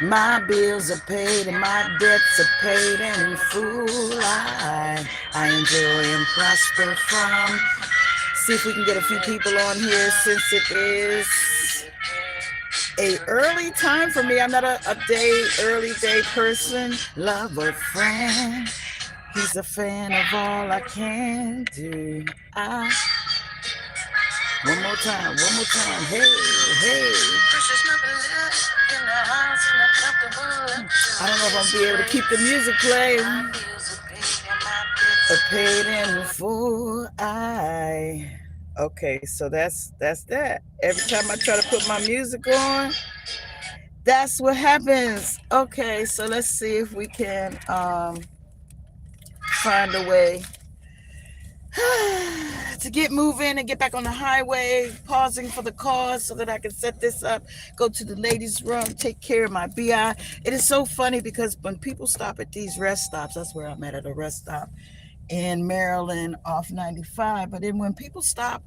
My bills are paid and my debts are paid and in full. I enjoy and prosper from. See if we can get a few people on here since it is a early time for me. I'm not a early day person. Love a friend. He's a fan of all I can do. I one more time. Hey, hey. I don't know if I'm gonna be able to keep the music playing. A paid in full. Okay, so that's that. Every time I try to put my music on, that's what happens. Okay, so let's see if we can find a way to get moving and get back on the highway, pausing for the cause so that I can set this up, go to the ladies' room, take care of my BI. It is so funny because when people stop at these rest stops, that's where I'm at a rest stop in Maryland off 95. But then when people stop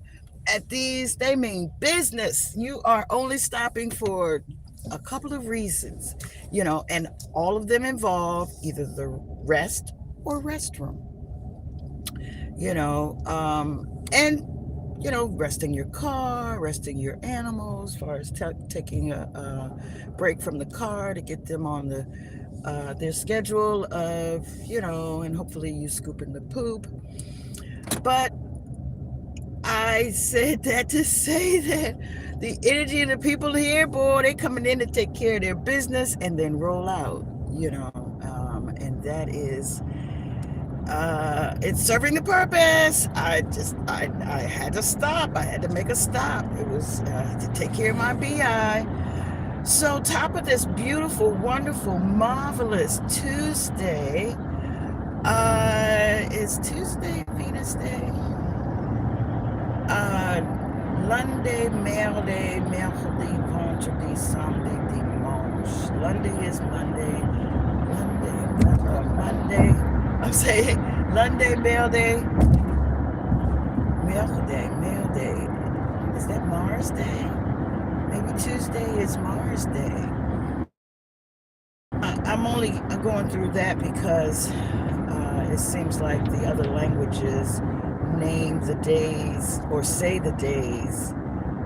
at these, they mean business. You are only stopping for a couple of reasons, and all of them involve either the rest or restroom, and resting your car, resting your animals, as far as taking a break from the car to get them on their schedule of, and hopefully you scooping the poop. But I said that to say that the energy of the people here, boy, they coming in to take care of their business and then roll out, and that is, it's serving the purpose. I had to stop. I had to make a stop. It was to take care of my BI. So, top of this beautiful, wonderful, marvelous Tuesday. Is Tuesday Venus Day? Lundi, mardi, mercredi, vendredi, samedi, dimanche. Lundi is Monday. Monday. I'm saying Lundi, mardi, mercredi. Is that Mars Day? Maybe Tuesday is Mars Day. I'm only going through that because it seems like the other languages name the days or say the days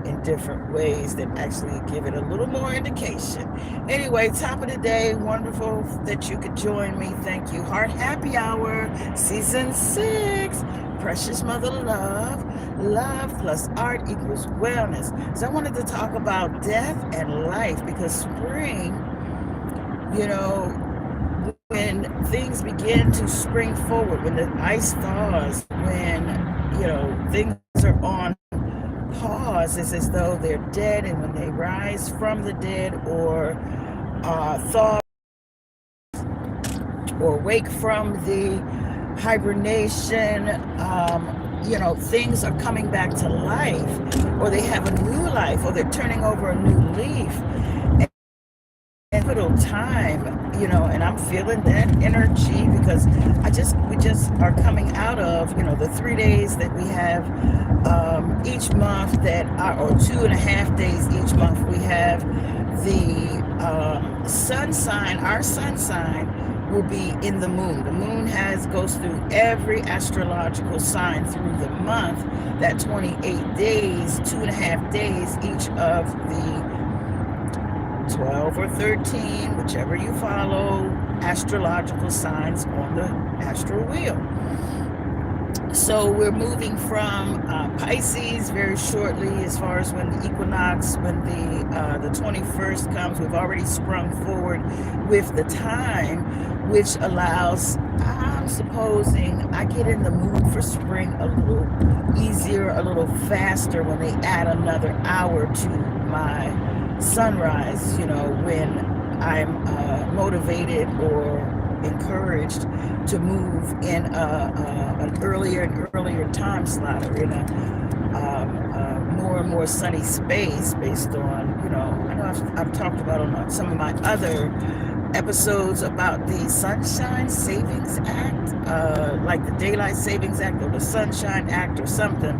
in different ways that actually give it a little more indication. Anyway, top of the day, wonderful that you could join me. Thank you. Heart Happy Hour, Season 6, Precious Mother Love, Love plus Art equals wellness. So I wanted to talk about death and life because spring, when things begin to spring forward, when the ice thaws, when, things are on pause, it's as though they're dead, and when they rise from the dead or thaw or wake from the hibernation, things are coming back to life, or they have a new life, or they're turning over a new leaf. And little time, and I'm feeling that energy because we just are coming out of, the 3 days that we have each month that are, or 2.5 days each month, we have the sun sign. Our sun sign will be in the moon. The moon goes through every astrological sign through the month, that 28 days, 2.5 days each of the 12 or 13, whichever you follow, astrological signs on the astral wheel. So we're moving from Pisces very shortly, as far as when the equinox, when the 21st comes. We've already sprung forward with the time, which allows, I'm supposing, I get in the mood for spring a little easier, a little faster when they add another hour to my sunrise, when I'm motivated or encouraged to move in an earlier and earlier time slot, or in a more and more sunny space, based on, I know I've talked about on some of my other episodes about the Sunshine Savings Act, like the Daylight Savings Act or the Sunshine Act or something,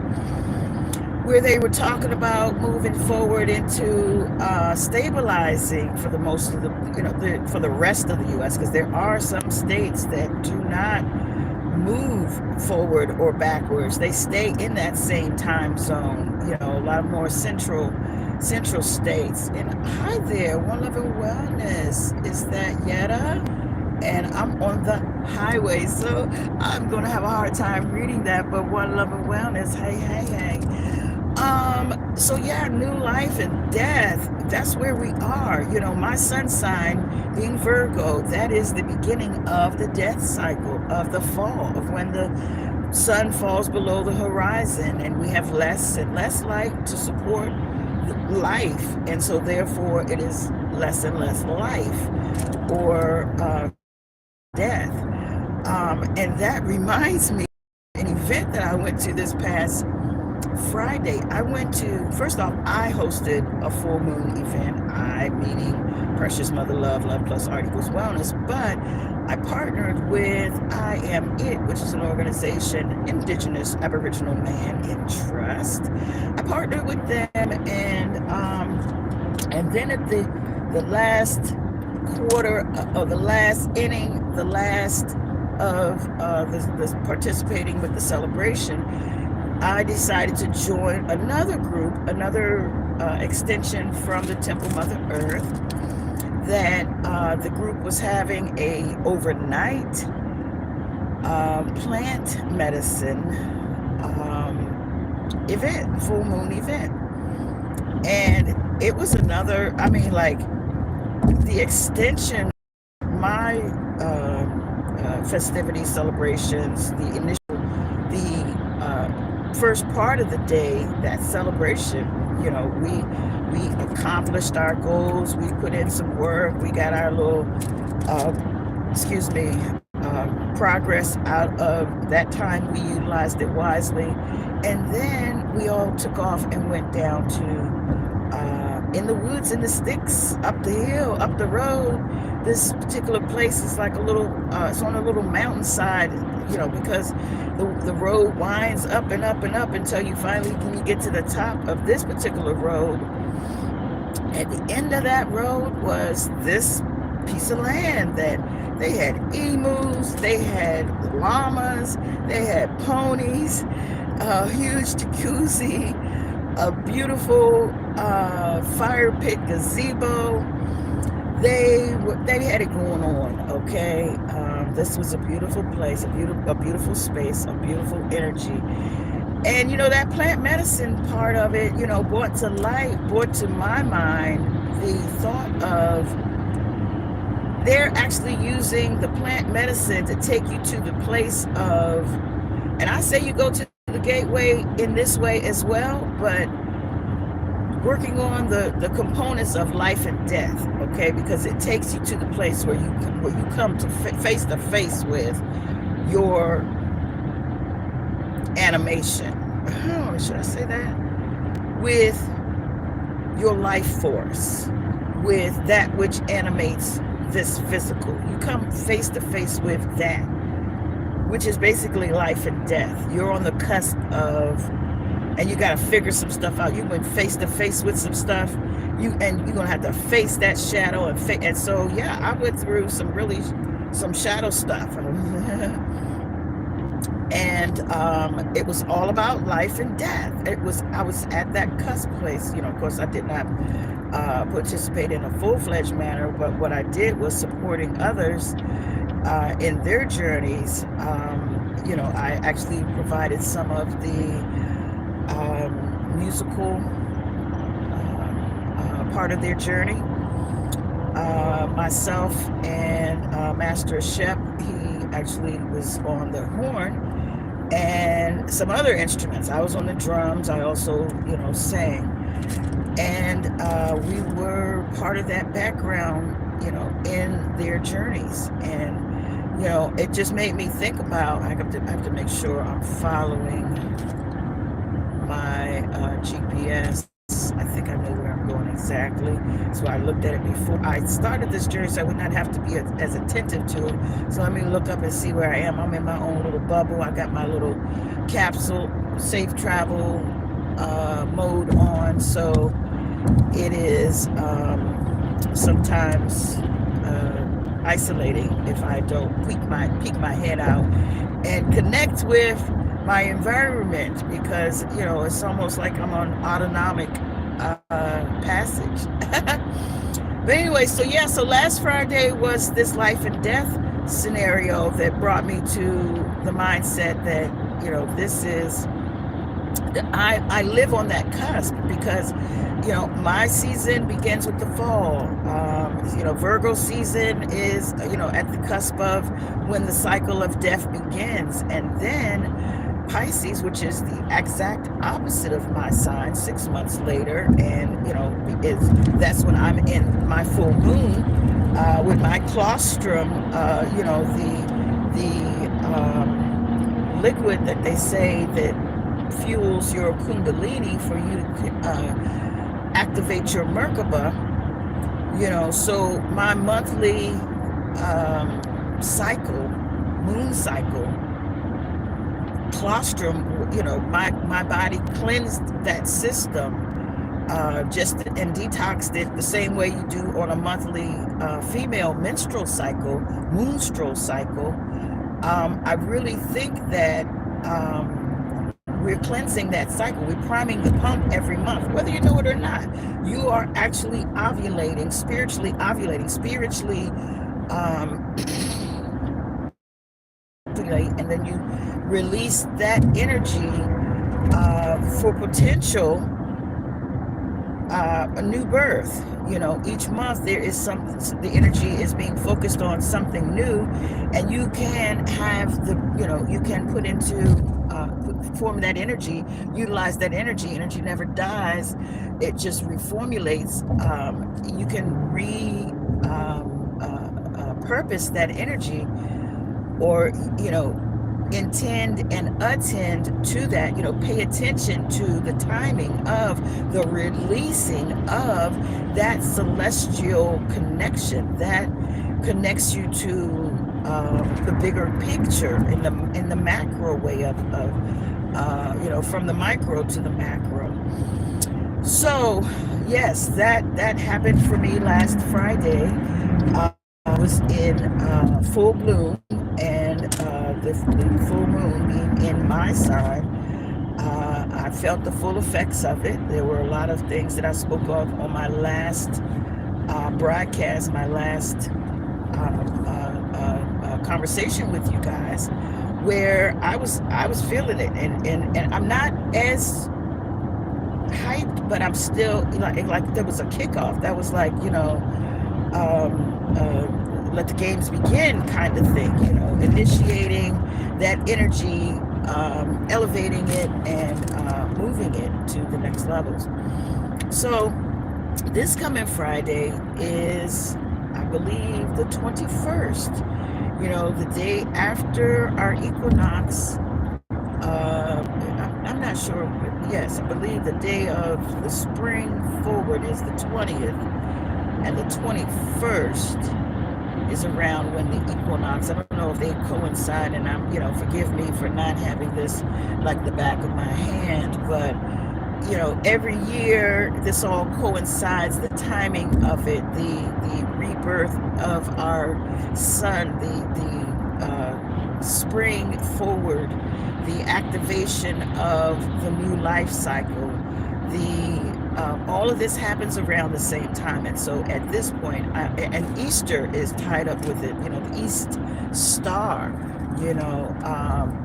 where they were talking about moving forward into stabilizing for the most of the, for the rest of the U.S., because there are some states that do not move forward or backwards. They stay in that same time zone. A lot more central states. And hi there, One Love and Wellness. Is that Yetta? And I'm on the highway, so I'm gonna have a hard time reading that. But One Love and Wellness. Hey, hey, hey. So yeah, new life and death, that's where we are. My sun sign being Virgo, that is the beginning of the death cycle, of the fall, of when the sun falls below the horizon and we have less and less light to support life. And so therefore it is less and less life, or death. And that reminds me of an event that I went to this past Friday. First off, I hosted a full moon event. I, meaning Precious Mother Love, Love+Art equals Wellness, but I partnered with I Am It, which is an organization, Indigenous Aboriginal Man in Trust. I partnered with them, and then at the last quarter of the last inning, the last of this participating with the celebration, I decided to join another group, another extension from the Temple Mother Earth, that the group was having a overnight plant medicine event, full moon event. And it was another, the extension, my festivities, celebrations, the first part of the day, that celebration, we accomplished our goals. We put in some work. We got our little, progress out of that time. We utilized it wisely. And then we all took off and went down to, in the woods, in the sticks, up the hill, up the road. This particular place is like it's on a little mountainside, because the road winds up and up and up until when you get to the top of this particular road, at the end of that road was this piece of land that they had emus, they had llamas, they had ponies, a huge jacuzzi, a beautiful fire pit gazebo. They had it going on, okay? This was a beautiful place, a beautiful space, a beautiful energy. And, that plant medicine part of it, brought to my mind the thought of they're actually using the plant medicine to take you to the place of, and I say you go to the gateway in this way as well, but working on the components of life and death, okay? Because it takes you to the place where you come to face to face with your animation. Should I say that? With your life force, with that which animates this physical. You come face to face with that, which is basically life and death. You're on the cusp of, and you got to figure some stuff out. You went face to face with some stuff, you're gonna have to face that shadow, and so yeah, I went through some shadow stuff, and it was all about life and death. I was at that cusp place. Of course, I did not participate in a full-fledged manner, but what I did was supporting others in their journeys. I actually provided some of the musical part of their journey. Myself and Master Shep, he actually was on the horn, and some other instruments. I was on the drums. I also, sang, and we were part of that background, in their journeys. And it just made me think about, I have to make sure I'm following my GPS. I think I know where I'm going exactly. So I looked at it before I started this journey, so I would not have to be as attentive to it. So let me look up and see where I am. I'm in my own little bubble. I got my little capsule, safe travel, mode on, so it is sometimes isolating if I don't peek my head out and connect with my environment, because it's almost like I'm on autonomic passage. But anyway, so yeah, so last Friday was this life and death scenario that brought me to the mindset that this is, I live on that cusp, because my season begins with the fall. Virgo season is at the cusp of when the cycle of death begins, and then Pisces, which is the exact opposite of my sign, 6 months later, and that's when I'm in my full moon with my colostrum, the liquid that they say that fuels your kundalini for you to activate your Merkaba. So my monthly cycle, moon cycle, colostrum, my body cleansed that system just and detoxed it the same way you do on a monthly female menstrual cycle, moonstral cycle. I really think that we're cleansing that cycle. We're priming the pump every month, whether you know it or not. You are actually ovulating, spiritually, and then you release that energy for potential a new birth. Each month there is something, the energy is being focused on something new, and you can have you can put into form that energy, utilize that energy. Energy never dies, it just reformulates. You can purpose that energy, or intend and attend to that. Pay attention to the timing of the releasing of that celestial connection that connects you to the bigger picture in the macro way of from the micro to the macro. So yes, that happened for me last Friday. I was in full bloom, and the full moon being in my sign, I felt the full effects of it. There were a lot of things that I spoke of on my last broadcast, my last conversation with you guys, where I was feeling it, and I'm not as hyped, but I'm still like there was a kickoff that was like let the games begin kind of thing, initiating that energy, elevating it, and moving it to the next levels. So this coming Friday is, I believe, the 21st, the day after our equinox. I'm not sure, but yes, I believe the day of the spring forward is the 20th, and the 21st is around when the equinox. I don't know if they coincide, and I'm, forgive me for not having this like the back of my hand, but every year this all coincides, the timing of it, the rebirth of our sun, the spring forward, the activation of the new life cycle, all of this happens around the same time. And so at this point, and Easter is tied up with it, the East Star,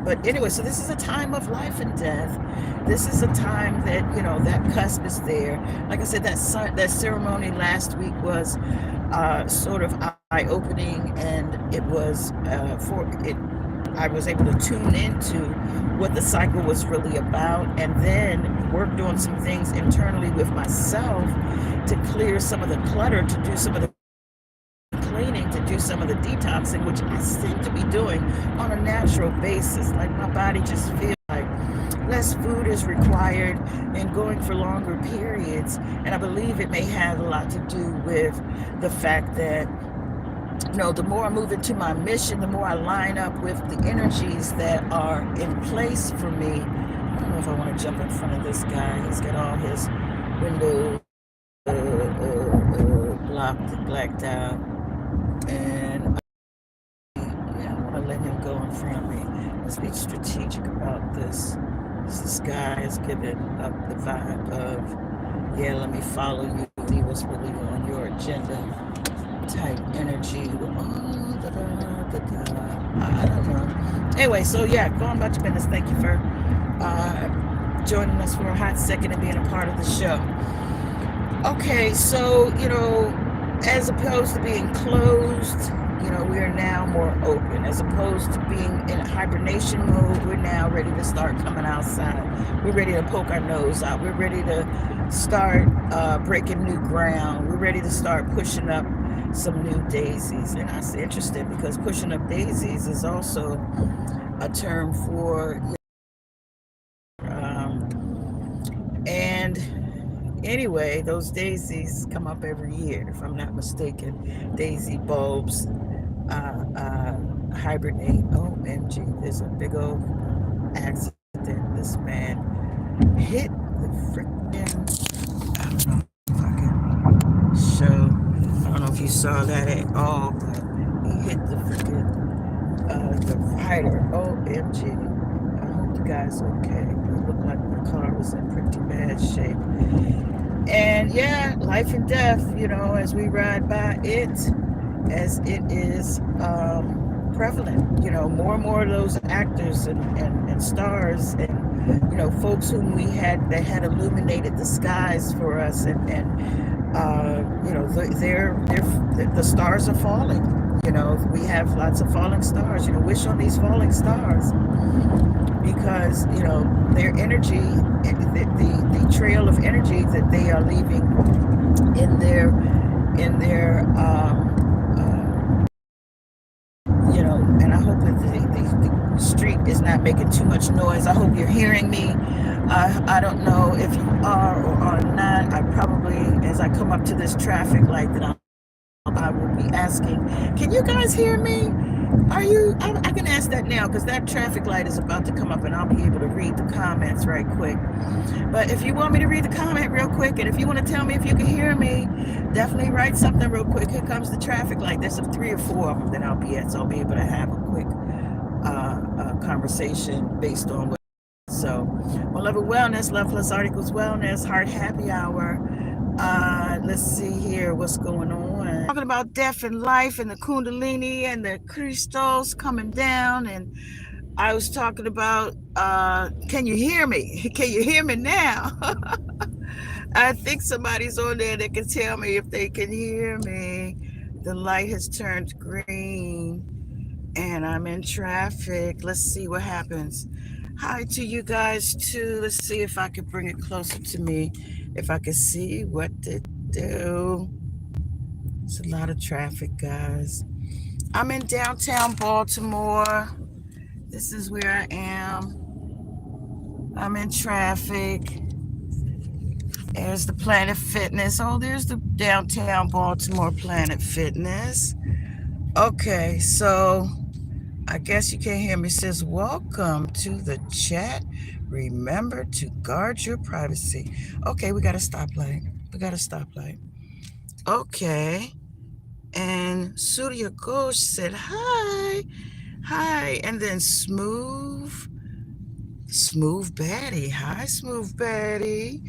but anyway, so this is a time of life and death. This is a time that, that cusp is there. Like I said, that ceremony last week was sort of eye-opening, and it was I was able to tune into what the cycle was really about, and then worked on some things internally with myself to clear some of the clutter, to do some of the cleaning, to do some of the detoxing, which I seem to be doing on a natural basis. Like my body just feels like less food is required and going for longer periods. And I believe it may have a lot to do with the fact that the more I move into my mission, the more I line up with the energies that are in place for me I don't know if I want to jump in front of this guy. He's got all his windows blacked out. And yeah, I want to let him go in front of me. Let's be strategic about this. This guy is giving up the vibe of, yeah, let me follow you, see what's really on your agenda type energy. Oh, I don't know. Anyway, so yeah, going about your business. Thank you for joining us for a hot second and being a part of the show. Okay, so, as opposed to being closed, we are now more open. As opposed to being in hibernation mode, we're now ready to start coming outside. We're ready to poke our nose out. We're ready to start breaking new ground. We're ready to start pushing up some new daisies. And that's interesting because pushing up daisies is also a term for, and anyway, those daisies come up every year, if I'm not mistaken. Daisy bulbs hibernate. OMG, there's a big old accident. This man hit the freaking, I don't know if I can show, I don't know if you saw that at all, but he hit the freaking divider. OMG. I hope the guy's okay. It looked like the car was in pretty bad shape. And yeah, life and death, as we ride by it, as it is prevalent. More and more of those actors and stars and, folks whom we had that had illuminated the skies for us, and the stars are falling. We have lots of falling stars. Wish on these falling stars, because their energy, the trail of energy that they are leaving in their and I hope that the street is not making too much noise. I hope you're hearing me. I don't know if you are or are not. I probably, as I come up to this traffic light, that I will be asking, can you guys hear me? I can ask that now, because that traffic light is about to come up and I'll be able to read the comments right quick. But if you want me to read the comment real quick, and if you want to tell me if you can hear me, definitely write something real quick. Here comes the traffic light. There's 3 or 4 of them that I'll be at, so I'll be able to have a quick conversation based on what. So, Love and Wellness, Love+Art equals Wellness, Heart Happy Hour. Let's see here what's going on. Talking about death and life and the Kundalini and the crystals coming down. And I was talking about, can you hear me? Can you hear me now? I think somebody's on there that can tell me if they can hear me. The light has turned green and I'm in traffic. Let's see what happens. Hi to you guys too. Let's see if I can bring it closer to me, if I can see what to do. It's a lot of traffic, guys. I'm in downtown Baltimore. This is where I am. I'm in traffic. There's the Planet Fitness. Oh, there's the downtown Baltimore Planet Fitness. Okay, so I guess you can't hear me. It says, welcome to the chat. Remember to guard your privacy. Okay, we got a stoplight. Okay. And Surya Ghosh said, hi. And then Smooth Betty. Hi, Smooth Betty.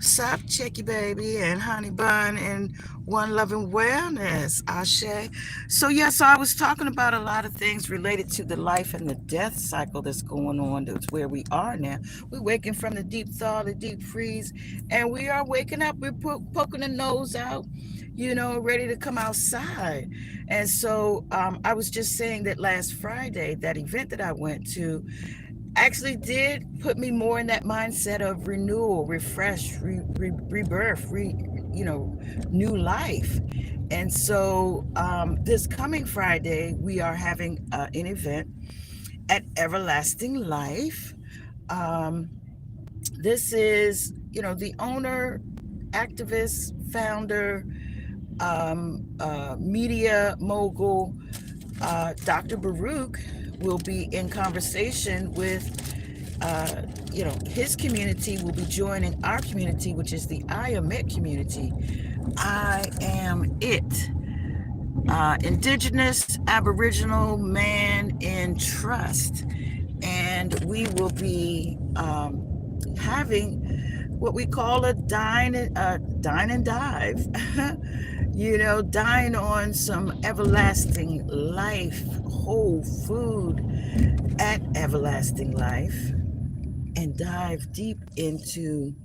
Sup, Checky Baby, and Honey Bun, and One Love and Wellness, Ashe. So I was talking about a lot of things related to the life and the death cycle that's going on. That's where we are now. We're waking from the deep thaw, the deep freeze, and we are waking up. We're poking the nose out, ready to come outside. And so I was just saying that last Friday, that event that I went to, actually did put me more in that mindset of renewal, refresh, rebirth, new life. And so this coming Friday, we are having an event at Everlasting Life. This is, the owner, activist, founder, media mogul, Dr. Baruch will be in conversation with uh, his community will be joining our community, which is the I Am It community. I am it. Indigenous Aboriginal Man in Trust. And we will be having what we call a dine and dive. Dine on some everlasting life, whole food at everlasting life, and dive deep into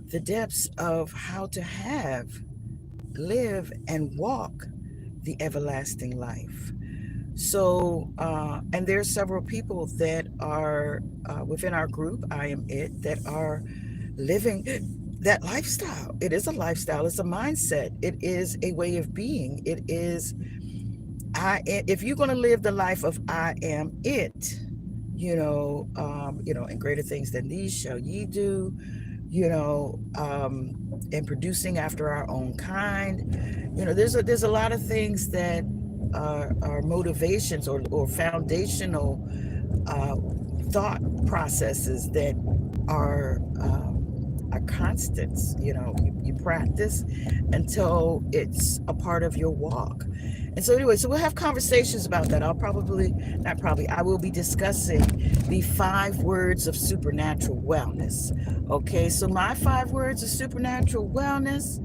the depths of how to live, and walk the everlasting life. So, and there are several people that are within our group, I Am It, that are living that lifestyle. It is a lifestyle, it's a mindset, it is a way of being. If you're going to live the life of I Am It, and greater things than these shall ye do, and producing after our own kind. There's a lot of things that are motivations or foundational uh, thought processes that are constants. You practice until it's a part of your walk. And so anyway, so we'll have conversations about that. I will be discussing the 5 words of supernatural wellness. Okay, so my 5 words of supernatural wellness,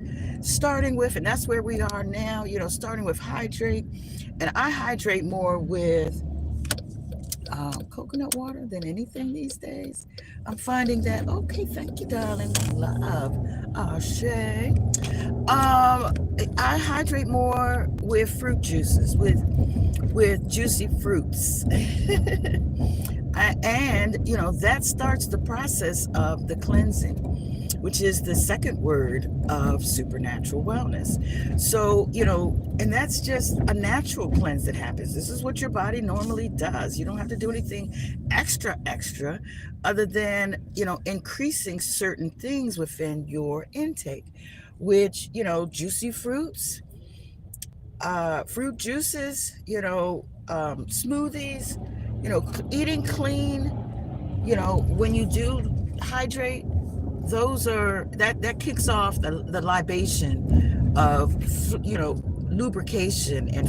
starting with, and that's where we are now, starting with hydrate. And I hydrate more with coconut water than anything these days. I'm finding that. Okay, thank you, darling. Love. Shay. I hydrate more with fruit juices, with juicy fruits. And that starts the process of the cleansing, which is the second word of supernatural wellness. So, and that's just a natural cleanse that happens. This is what your body normally does. You don't have to do anything extra other than, increasing certain things within your intake, which, juicy fruits, fruit juices, smoothies, eating clean, when you do hydrate, that kicks off the libation of, lubrication and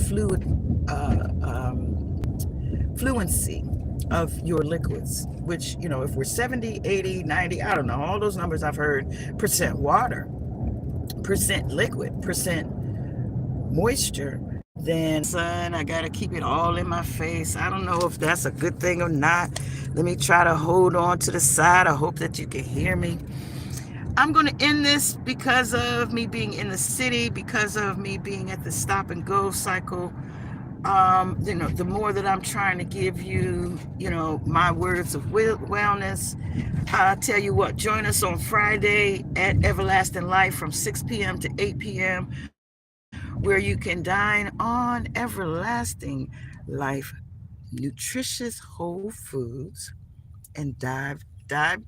fluency of your liquids, which, if we're 70, 80, 90, I don't know, all those numbers I've heard, percent water, percent liquid, percent moisture, then sun, I gotta keep it all in my face. I don't know if that's a good thing or not. Let me try to hold on to the side. I hope that you can hear me. I'm going to end this because of me being in the city, because of me being at the stop and go cycle. The more that I'm trying to give you, my words of wellness. I tell you what, join us on Friday at Everlasting Life from 6 p.m. to 8 p.m., where you can dine on everlasting life, nutritious whole foods, and dive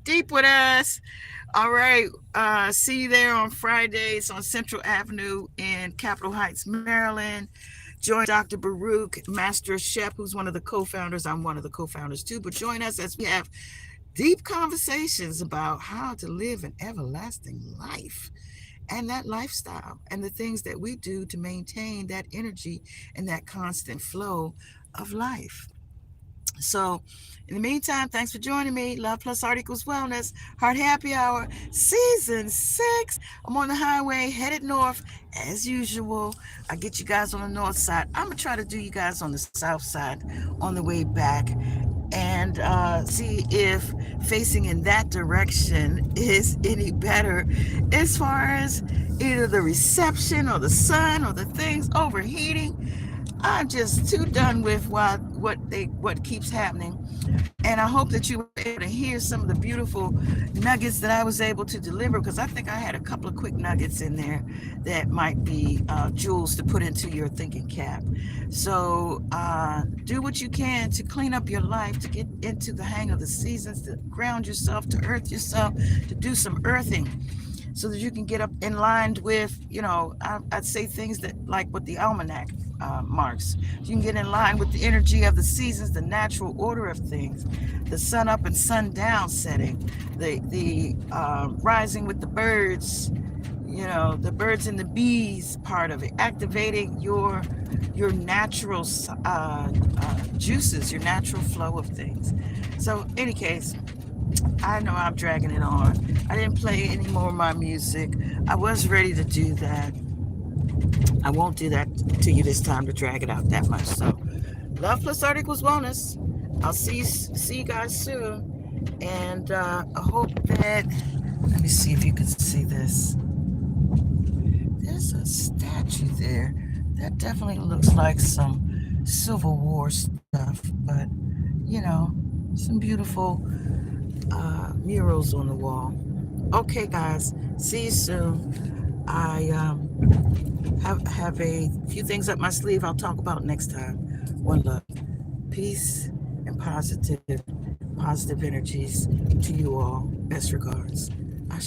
deep with us. All right. See you there on Fridays on Central Avenue in Capitol Heights, Maryland. Join Dr. Baruch, Master Chef, who's one of the co-founders. I'm one of the co-founders too. But join us as we have deep conversations about how to live an everlasting life and that lifestyle and the things that we do to maintain that energy and that constant flow of life. So, in the meantime, thanks for joining me. Love+Art equals wellness. Heart Happy Hour, season 6. I'm on the highway headed north as usual. I get you guys on the north side. I'm going to try to do you guys on the south side on the way back and see if facing in that direction is any better as far as either the reception or the sun or the things overheating. I'm just too done with what keeps happening. And I hope that you were able to hear some of the beautiful nuggets that I was able to deliver, because I think I had a couple of quick nuggets in there that might be jewels to put into your thinking cap. So do what you can to clean up your life, to get into the hang of the seasons, to ground yourself, to earth yourself, to do some earthing, so that you can get up in line with, I'd say things that like what the almanac marks. You can get in line with the energy of the seasons, the natural order of things, the sun up and sun down setting, the rising with the birds, the birds and the bees part of it, activating your natural juices, your natural flow of things. So, any case, I know I'm dragging it on. I didn't play any more of my music. I was ready to do that. I won't do that to you this time to drag it out that much. So, Love plus art equals wellness. I'll see you guys soon, and I hope that. Let me see if you can see this. There's a statue there that definitely looks like some Civil War stuff, but some beautiful murals on the wall. Okay, guys, see you soon. I have a few things up my sleeve I'll talk about next time. One love, peace, and positive energies to you all. Best regards. Ashe.